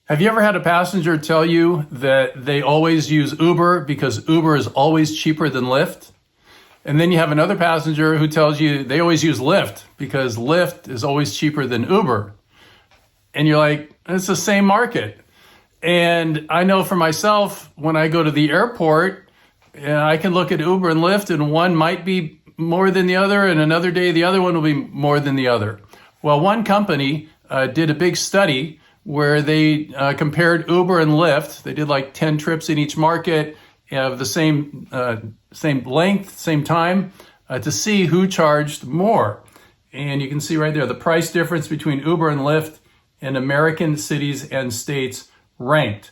Have you ever had a passenger tell you that they always use Uber because Uber is always cheaper than Lyft? And then you have another passenger who tells you they always use Lyft because Lyft is always cheaper than Uber. And you're like, it's the same market. And I know for myself, when I go to the airport, I can look at Uber and Lyft and one might be more than the other, and another day the other one will be more than the other. Well, one company did a big study where they compared Uber and Lyft. They did like 10 trips in each market of the same length, same time, to see who charged more. And you can see right there the price difference between Uber and Lyft in American cities and states ranked.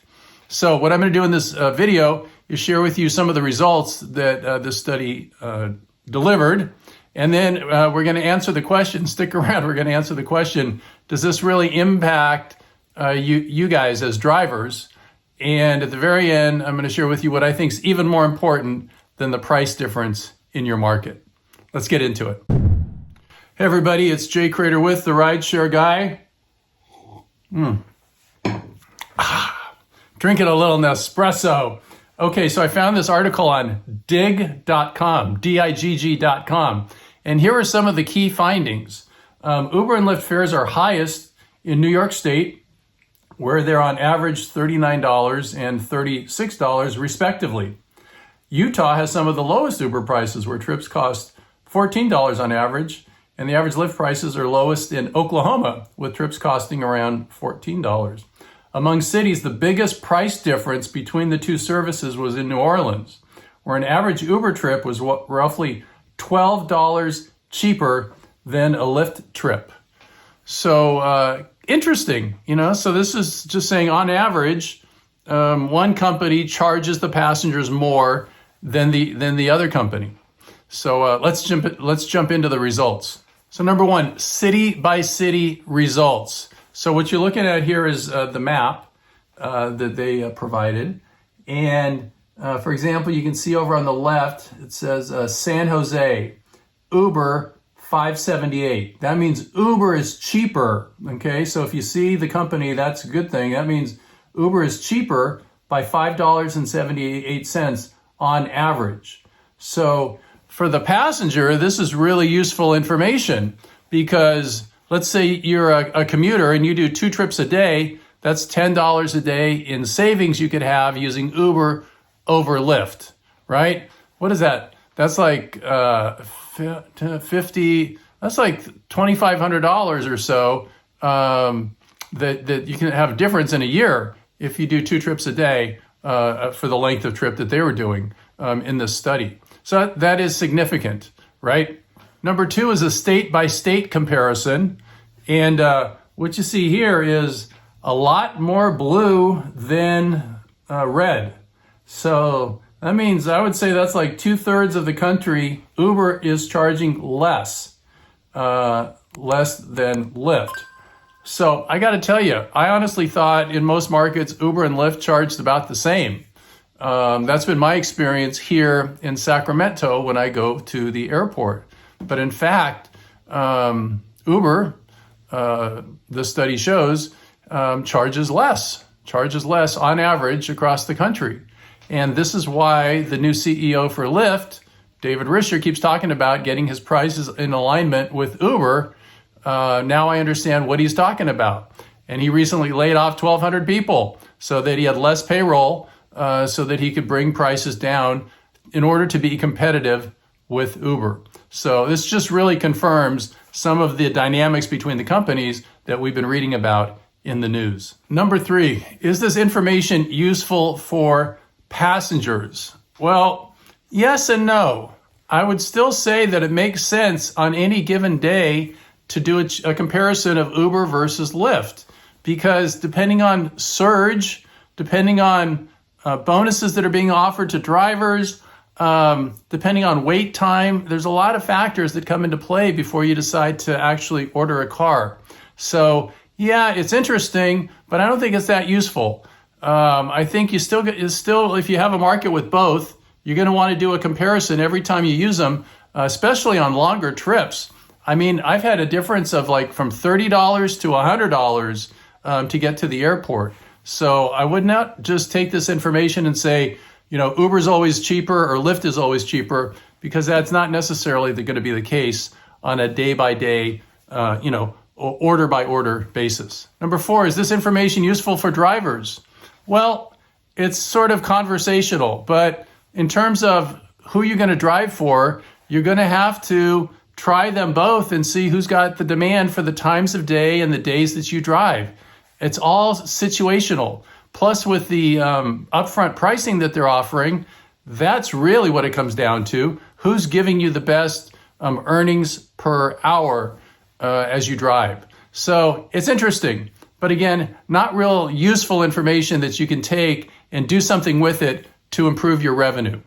So what I'm going to do in this video is share with you some of the results that this study delivered. And then we're going to answer the question, stick around, we're going to answer the question, does this really impact you guys as drivers? And at the very end, I'm going to share with you what I think is even more important than the price difference in your market. Let's get into it. Hey everybody, it's Jay Crater with the RideShare Guy. Drinking a little Nespresso. Okay, so I found this article on digg.com, digg.com. And here are some of the key findings. Uber and Lyft fares are highest in New York State, where they're on average $39 and $36 respectively. Utah has some of the lowest Uber prices, where trips cost $14 on average, and the average Lyft prices are lowest in Oklahoma, with trips costing around $14. Among cities, the biggest price difference between the two services was in New Orleans, where an average Uber trip was roughly $12 cheaper than a Lyft trip. So interesting, so this is just saying on average, one company charges the passengers more than the other company. So let's jump into the results. So number one, city by city results. So what you're looking at here is the map that they provided. And for example, you can see over on the left, it says San Jose, Uber, $5.78. That means Uber is cheaper, okay? So if you see the company, that's a good thing. That means Uber is cheaper by $5.78 on average. So for the passenger, this is really useful information because let's say you're a commuter and you do 2 trips a day, that's $10 a day in savings you could have using Uber over Lyft, right? What is that? That's like 50, that's like $2,500 or so that you can have a difference in a year if you do 2 trips a day for the length of trip that they were doing in this study. So that is significant, right? Number 2 is a state-by-state comparison. And what you see here is a lot more blue than red. So that means I would say that's like 2/3 of the country, Uber is charging less than Lyft. So I got to tell you, I honestly thought in most markets, Uber and Lyft charged about the same. That's been my experience here in Sacramento when I go to the airport. But in fact, Uber, the study shows, charges less on average across the country. And this is why the new CEO for Lyft, David Risher, keeps talking about getting his prices in alignment with Uber. Now I understand what he's talking about. And he recently laid off 1,200 people so that he had less payroll, so that he could bring prices down in order to be competitive with Uber. So this just really confirms some of the dynamics between the companies that we've been reading about in the news. Number 3, is this information useful for passengers? Well, yes and no. I would still say that it makes sense on any given day to do a comparison of Uber versus Lyft, because depending on surge, depending on bonuses that are being offered to drivers, depending on wait time, there's a lot of factors that come into play before you decide to actually order a car. So yeah, it's interesting, but I don't think it's that useful. I think you still, if you have a market with both, you're going to want to do a comparison every time you use them, especially on longer trips. I mean, I've had a difference of like from $30 to $100 to get to the airport. So I would not just take this information and say, Uber is always cheaper or Lyft is always cheaper, because that's not necessarily going to be the case on a day-by-day, order-by-order basis. Number 4, is this information useful for drivers? Well, it's sort of conversational, but in terms of who you're going to drive for, you're going to have to try them both and see who's got the demand for the times of day and the days that you drive. It's all situational. Plus, with the upfront pricing that they're offering, that's really what it comes down to. Who's giving you the best earnings per hour as you drive? So it's interesting, but again, not real useful information that you can take and do something with it to improve your revenue.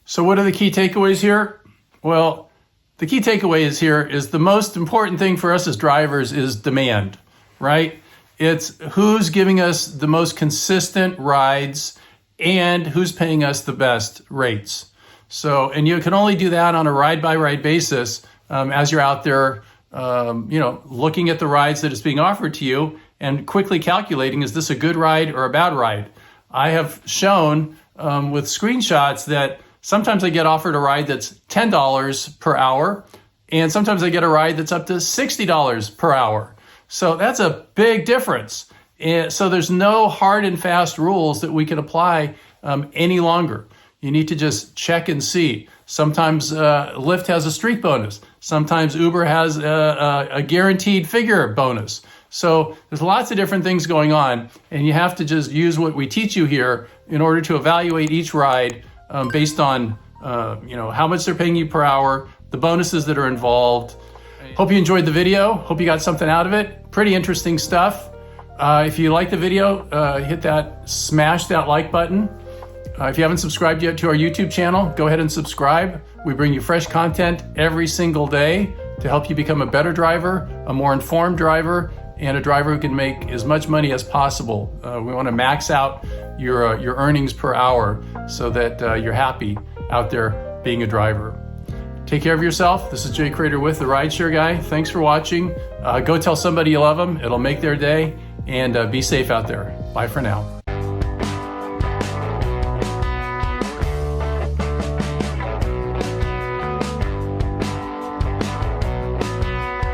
So what are the key takeaways here? Well, the key takeaways here is the most important thing for us as drivers is demand, right? It's who's giving us the most consistent rides and who's paying us the best rates. So, and you can only do that on a ride-by-ride basis as you're out there, looking at the rides that is being offered to you and quickly calculating, is this a good ride or a bad ride? I have shown with screenshots that sometimes I get offered a ride that's $10 per hour, and sometimes I get a ride that's up to $60 per hour. So that's a big difference. And so there's no hard and fast rules that we can apply any longer. You need to just check and see. Sometimes Lyft has a streak bonus. Sometimes Uber has a guaranteed figure bonus. So there's lots of different things going on, and you have to just use what we teach you here in order to evaluate each ride based on how much they're paying you per hour, the bonuses that are involved. Hope you enjoyed the video. Hope you got something out of it. Pretty interesting stuff. If you like the video, smash that like button. If you haven't subscribed yet to our YouTube channel, go ahead and subscribe. We bring you fresh content every single day to help you become a better driver, a more informed driver, and a driver who can make as much money as possible. We want to max out your earnings per hour so that you're happy out there being a driver. Take care of yourself. This is Jay Crater with the RideShare Guy. Thanks for watching. Go tell somebody you love them. It'll make their day. And be safe out there. Bye for now.